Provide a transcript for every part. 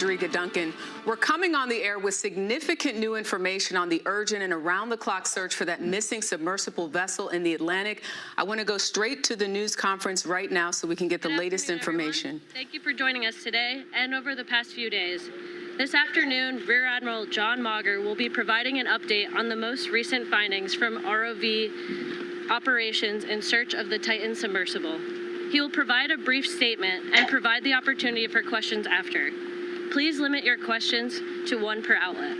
Duncan. We're coming on the air with significant new information on the urgent and around-the-clock search for that missing submersible vessel in the Atlantic. I want to go straight to the news conference right now so we can get the latest information. Everyone. Thank you for joining us today and over the past few days. This afternoon, Rear Admiral John Mauger will be providing an update on the most recent findings from ROV operations in search of the Titan submersible. He will provide a brief statement and provide the opportunity for questions after. Please limit your questions to one per outlet.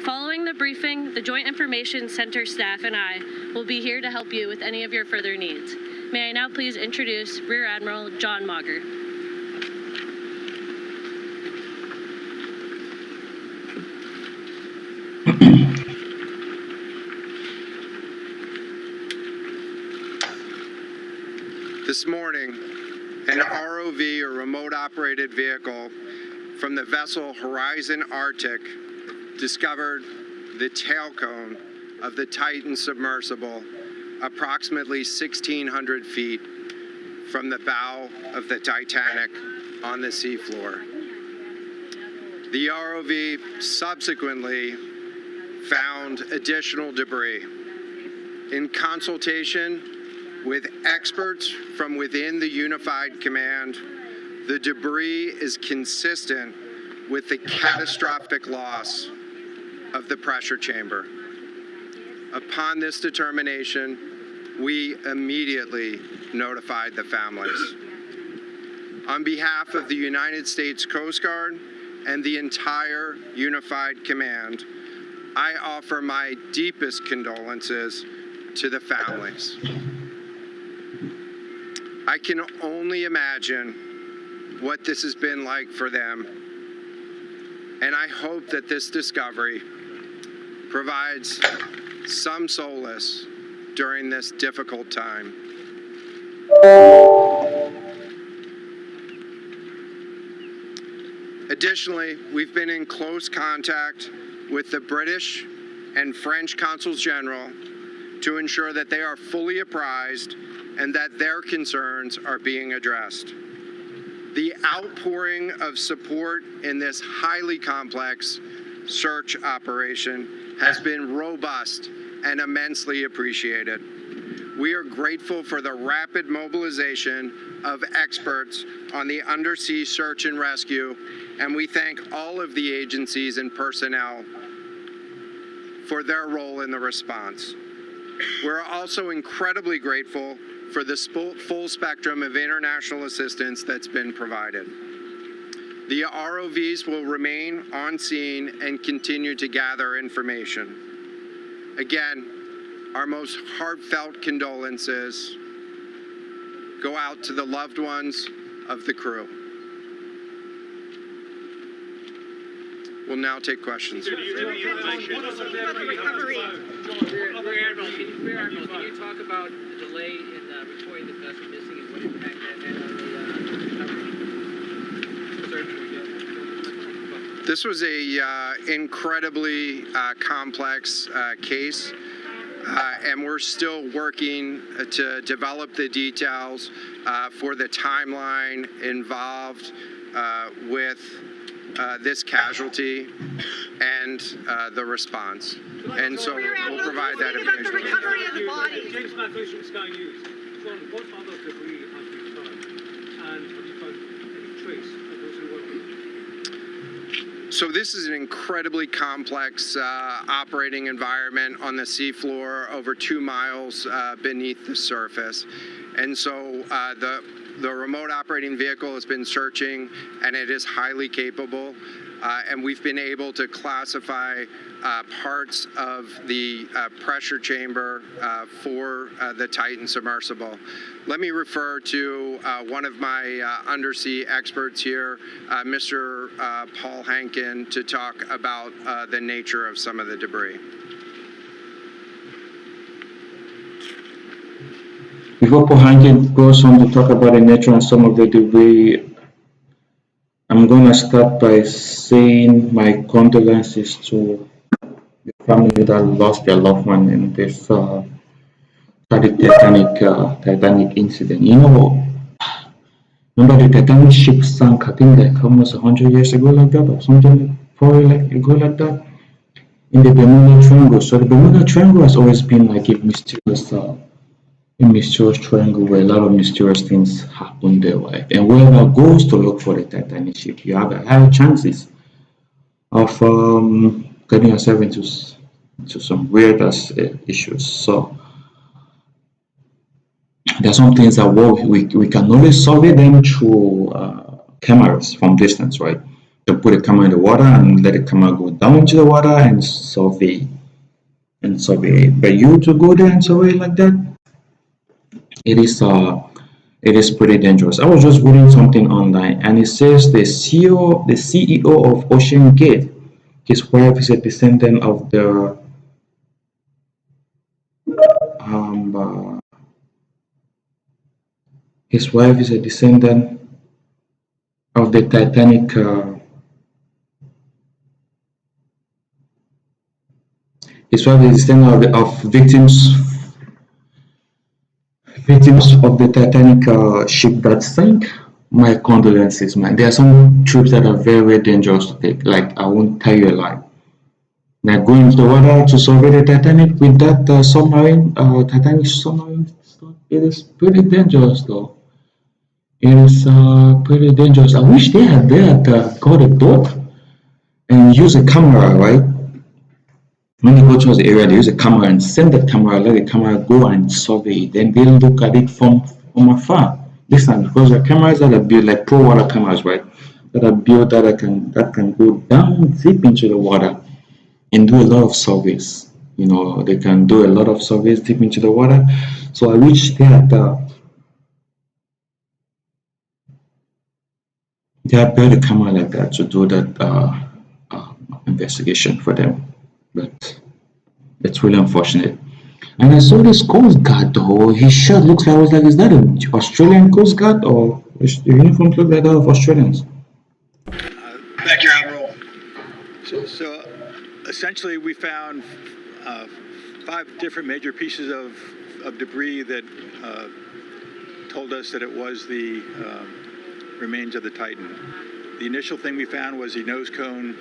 Following the briefing, the Joint Information Center staff and I will be here to help you with any of your further needs. May I now please introduce Rear Admiral John Mauger. This morning, an ROV, or remote operated vehicle, from the vessel Horizon Arctic discovered the tail cone of the Titan submersible approximately 1,600 feet from the bow of the Titanic on the seafloor. The ROV subsequently found additional debris. In consultation with experts from within the Unified Command, the debris is consistent with the catastrophic loss of the pressure chamber. Upon this determination, we immediately notified the families. On behalf of the United States Coast Guard and the entire Unified Command, I offer my deepest condolences to the families. I can only imagine what this has been like for them, and I hope that this discovery provides some solace during this difficult time. Additionally, we've been in close contact with the British and French Consuls General to ensure that they are fully apprised and that their concerns are being addressed. The outpouring of support in this highly complex search operation has been robust and immensely appreciated. We are grateful for the rapid mobilization of experts on the undersea search and rescue, and we thank all of the agencies and personnel for their role in the response. We're also incredibly grateful for the full spectrum of international assistance that's been provided. The ROVs will remain on scene and continue to gather information. Again, our most heartfelt condolences go out to the loved ones of the crew. We'll now take questions. Rear Admiral, can you talk about the delay in reporting the vessel missing and what impact that had on the search? This was a incredibly complex case, and we're still working to develop the details for the timeline involved with this casualty and the response. And so we'll provide that information. The recovery of the body. James McLeish from Sky News. John, what other debris have you found? And have you found any trace of those who were? So this is an incredibly complex operating environment on the seafloor, over 2 miles beneath the surface. And so the remote operating vehicle has been searching, and it is highly capable. And we've been able to classify parts of the pressure chamber for the Titan submersible. Let me refer to one of my undersea experts here, Mr. Paul Hankin, to talk about the nature of some of the debris. Before Paul Hankin goes on to talk about the nature and some of the debris, I'm going to start by saying my condolences to the family that lost their loved one in this tragic Titanic incident. You know, Remember the Titanic ship sank, I think like almost 100 years ago like that, or something, 4 years ago like that, in the Bermuda Triangle. So the Bermuda Triangle has always been like a mysterious triangle where a lot of mysterious things happen there, right? And whoever goes to look for the Titanic ship, you have a higher chances of getting yourself into some weird issues. So there are some things that we can only survey them through cameras from distance, right? To put a camera in the water and let the camera go down into the water and survey it. But you to go there and survey it like that, it is pretty dangerous. I was just reading something online, and it says the CEO of Ocean Gate, his wife is a descendant of the um, uh, his wife is a descendant of the Titanic. His wife is a descendant of victims of the Titanic ship that sank. My condolences, man. There are some trips that are very, very dangerous to take. Like, I won't tell you a lie. Like going into the water to survey the Titanic with that Titanic submarine, it is pretty dangerous, though. It is pretty dangerous. I wish they had got a boat and use a camera, right? When you go towards the area, they use a camera and send the camera, let the camera go and survey it. Then they look at it from afar. This time, because the cameras that are built like pro water cameras, right? That are built that can go down deep into the water and do a lot of surveys. You know, they can do a lot of surveys deep into the water. So I wish they had built a camera like that to do that investigation for them. But it's really unfortunate. And I saw this Coast Guard though. His shirt looks like, I was like, is that an Australian Coast Guard or the uniforms look like that of Australians? Thank you, Admiral. So essentially, we found 5 different major pieces of debris that told us that it was the remains of the Titan. The initial thing we found was the nose cone,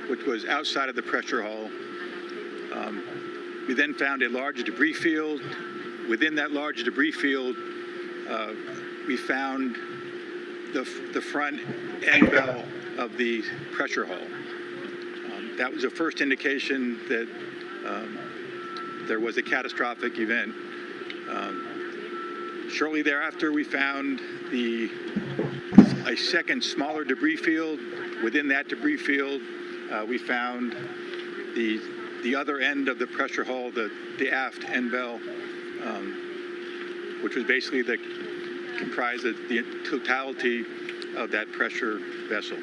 which was outside of the pressure hull. We then found a large debris field. Within that large debris field, we found the front end bell of the pressure hull. That was the first indication that there was a catastrophic event. Shortly thereafter, we found a second smaller debris field. Within that debris field, we found the other end of the pressure hull, the aft end bell, which was basically comprised of the totality of that pressure vessel.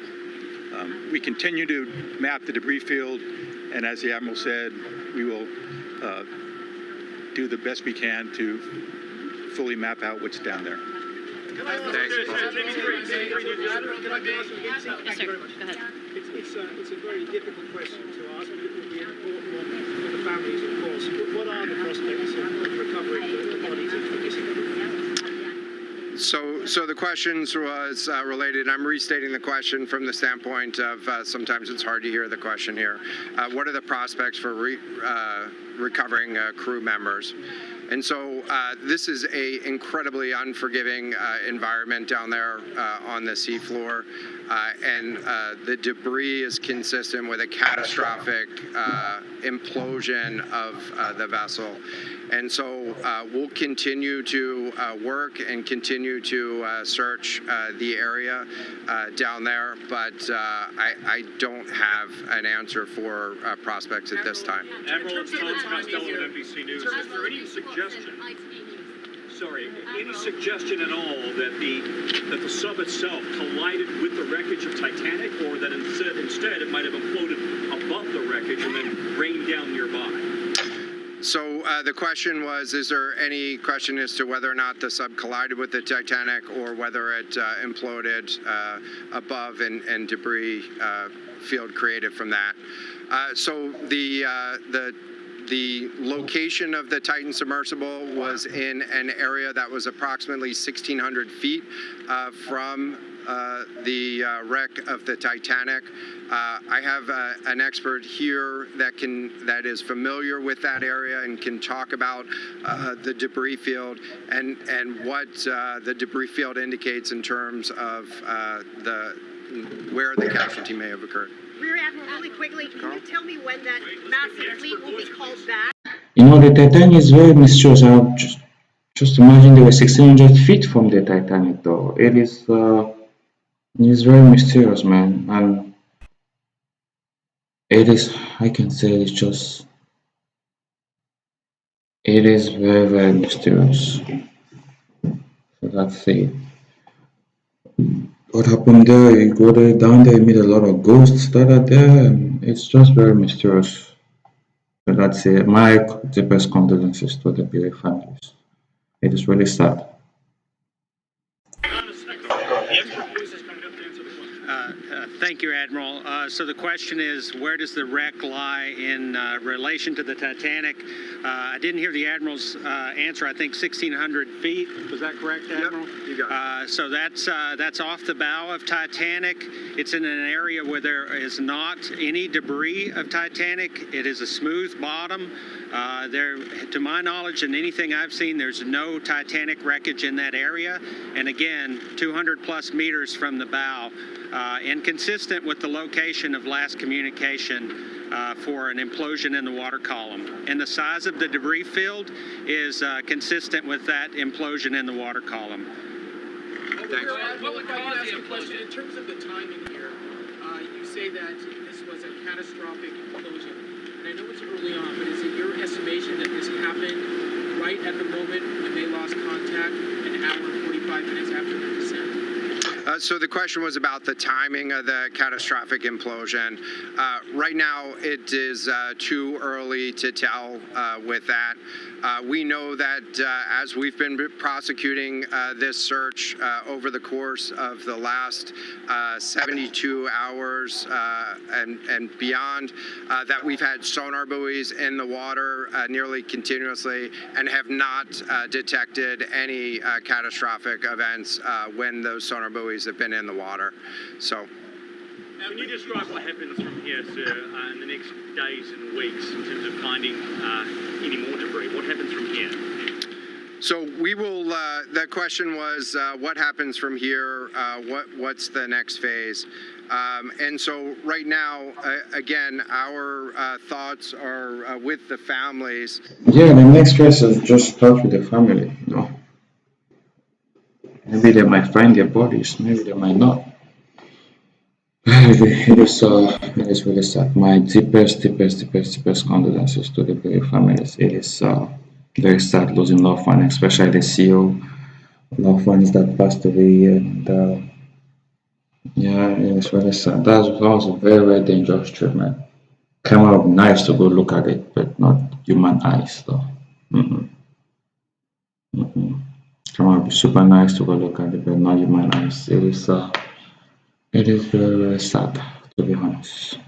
We continue to map the debris field, and as the Admiral said, we will do the best we can to fully map out what's down there. Yes, sir. Go ahead. It's a very difficult question to ask, but it will be an important one for the families, of course. What are the prospects of recovering the bodies of the missing? So the questions was related. I'm restating the question from the standpoint of sometimes it's hard to hear the question here. What are the prospects for recovering crew members? And so this is a incredibly unforgiving environment down there on the seafloor, and the debris is consistent with a catastrophic implosion of the vessel. And so we'll continue to work and continue to search the area down there, but I don't have an answer for prospects at this time. Admiral, it's Tom Costello with NBC News. Is there any suggestion at all that the sub itself collided with the wreckage of Titanic, or that instead it might have imploded above the wreckage and then rained down nearby? So the question was, is there any question as to whether or not the sub collided with the Titanic or whether it imploded above and debris field created from that? So the The location of the Titan submersible was in an area that was approximately 1,600 feet from the wreck of the Titanic. I have an expert here that is familiar with that area and can talk about the debris field and what the debris field indicates in terms of where the casualty may have occurred. Rear Admiral, really quickly, can you tell me when that massive fleet will be called back? You know, the Titanic is very mysterious. Just imagine they were 1,600 feet from the Titanic, though. It is very mysterious, man. And it is, I can say it's just, it is very, very mysterious. So that's it. What happened there? You go there, down there, you meet a lot of ghosts that are there, and it's just very mysterious. So that's it. My deepest condolences to the bereaved families. It is really sad. Thank you, Admiral. So the question is, where does the wreck lie in relation to the Titanic? I didn't hear the Admiral's answer. I think 1,600 feet. Was that correct, Admiral? Yep, you got it. So that's off the bow of Titanic. It's in an area where there is not any debris of Titanic. It is a smooth bottom. To my knowledge and anything I've seen, there's no Titanic wreckage in that area. And again, 200 plus meters from the bow. And consistent with the location of last communication for an implosion in the water column. And the size of the debris field is consistent with that implosion in the water column. Thanks. What would cause the question in terms of the timing here? You say that this was a catastrophic implosion. And I know it's early on, but is it your estimation that this happened right at the moment when they lost contact, an hour and 45 minutes after the descent? So the question was about the timing of the catastrophic implosion. Right now, it is too early to tell with that. We know that as we've been prosecuting this search over the course of the last 72 hours and beyond, that we've had sonar buoys in the water nearly continuously and have not detected any catastrophic events when those sonar buoys have been in the water. So. Can you describe what happens from here, sir, in the next days and weeks in terms of finding any more debris? What happens from here? So we will, the question was, what happens from here? What's the next phase? And so right now, again, our thoughts are with the families. Yeah, the next phase is just start with the family, you know. Maybe they might find their bodies, maybe they might not. It is really sad. My deepest condolences to the bereaved families. It is very sad losing loved ones, especially the CEO, loved ones that passed away, and yeah, it is really sad. That was a very, very dangerous treatment. Camera would be nice to go look at it, but not human eyes, though. Camera would be super nice to go look at it, but not human eyes. It is very, very sad, to be honest.